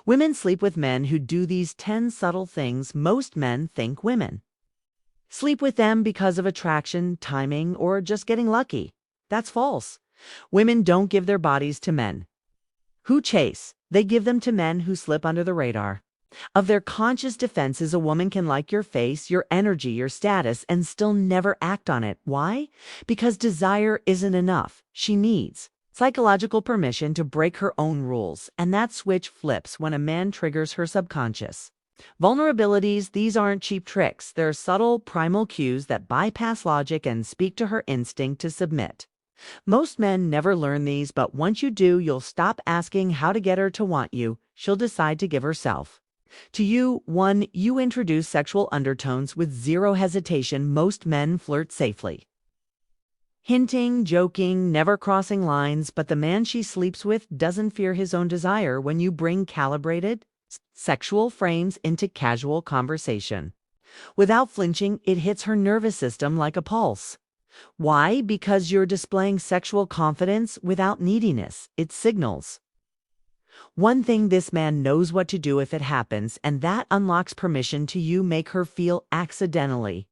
Women sleep with men who do these 10 subtle things most men think women. Sleep with them because of attraction, timing, or just getting lucky. That's false. Women don't give their bodies to men who chase. They give them to men who slip under the radar. Of their conscious defenses, a woman can like your face, your energy, your status, and still never act on it. Why? Because desire isn't enough. She needs psychological permission to break her own rules, and that switch flips when a man triggers her subconscious vulnerabilities. These aren't cheap tricks. They're subtle, primal cues that bypass logic and speak to her instinct to submit. Most men never learn these, but once you do, you'll stop asking how to get her to want you. She'll decide to give herself to you. 1. You introduce sexual undertones with zero hesitation. Most men flirt safely, hinting, joking, never crossing lines, but the man she sleeps with doesn't fear his own desire when you bring calibrated sexual frames into casual conversation. Without flinching, it hits her nervous system like a pulse. Why? Because you're displaying sexual confidence without neediness. It signals one thing: this man knows what to do if it happens, and that unlocks permission to you. Make her feel accidentally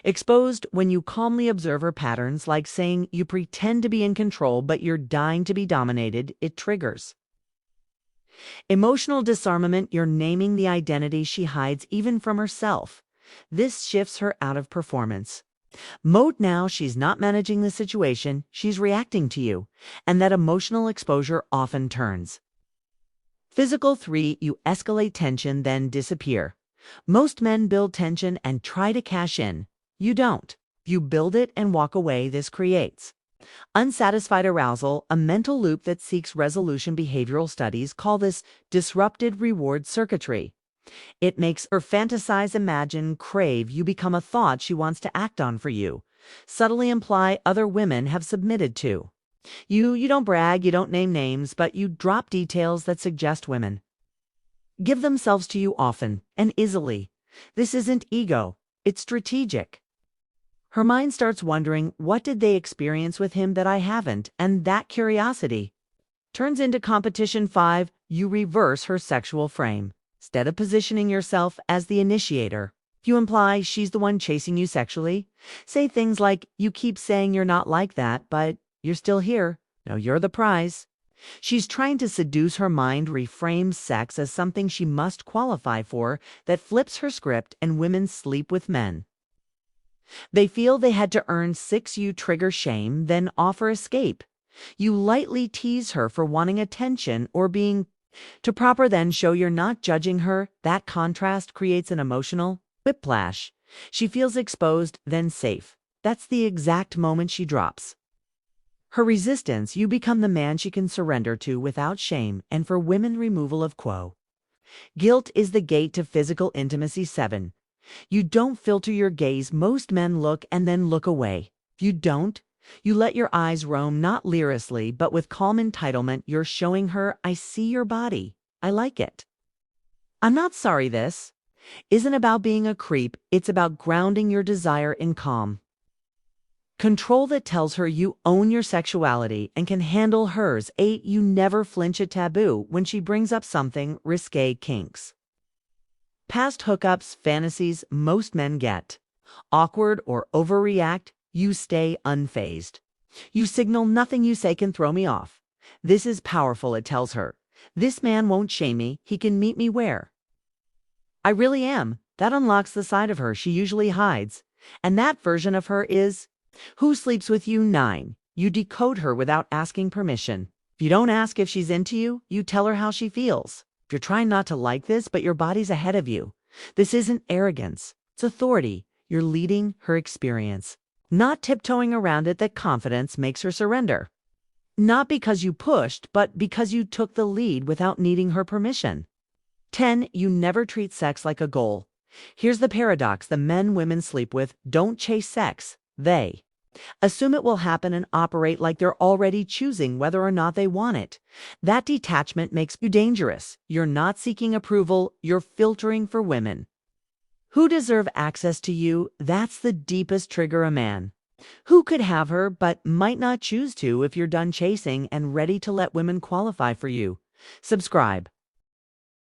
exposed when you calmly observe her patterns, like saying you pretend to be in control but you're dying to be dominated. It triggers emotional disarmament. You're naming the identity she hides even from herself. This shifts her out of performance mode. Now she's not managing the situation, she's reacting to you, and that emotional exposure often turns physical. 3. You escalate tension, then disappear. Most men build tension and try to cash in. You don't. You build it and walk away. This creates unsatisfied arousal, a mental loop that seeks resolution. Behavioral studies call this disrupted reward circuitry. It makes her fantasize, imagine, crave. You become a thought she wants to act on for you. Subtly imply other women have submitted to you. You don't brag, you don't name names, but you drop details that suggest women give themselves to you often and easily. This isn't ego, it's strategic. Her mind starts wondering, what did they experience with him that I haven't? And that curiosity turns into competition. 5. You reverse her sexual frame. Instead of positioning yourself as the initiator, you imply she's the one chasing you sexually. Say things like, you keep saying you're not like that, but you're still here. No, you're the prize. She's trying to seduce her mind, reframes sex as something she must qualify for. That flips her script, and women sleep with men they feel they had to earn. 6. You trigger shame, then offer escape. You lightly tease her for wanting attention or being too proper, then show you're not judging her. That contrast creates an emotional whiplash. She feels exposed, then safe. That's the exact moment she drops her resistance. You become the man she can surrender to without shame. And for women, removal of guilt is the gate to physical intimacy. 7. You don't filter your gaze. Most men look and then look away. You don't. You let your eyes roam, not lyrically, but with calm entitlement. You're showing her, I see your body. I like it. I'm not sorry. This isn't about being a creep. It's about grounding your desire in calm control that tells her you own your sexuality and can handle hers. 8. You never flinch at taboo when she brings up something risque. Kinks, past hookups, fantasies most men get awkward or overreact. You stay unfazed. You signal, nothing you say can throw me off. This is powerful. It tells her, this man won't shame me. He can meet me where I really am. That unlocks the side of her she usually hides. And that version of her is who sleeps with you. 9. You decode her without asking permission. If you don't ask if she's into you, you tell her how she feels. If you're trying not to like this, but your body's ahead of you, this isn't arrogance. It's authority. You're leading her experience, not tiptoeing around it. That confidence makes her surrender. Not because you pushed, but because you took the lead without needing her permission. 10. You never treat sex like a goal. Here's the paradox. The men women sleep with don't chase sex. They assume it will happen and operate like they're already choosing whether or not they want it. That detachment makes you dangerous. You're not seeking approval. You're filtering for women who deserve access to you. That's the deepest trigger. A man who could have her but might not choose to. If you're done chasing and ready to let women qualify for you, subscribe.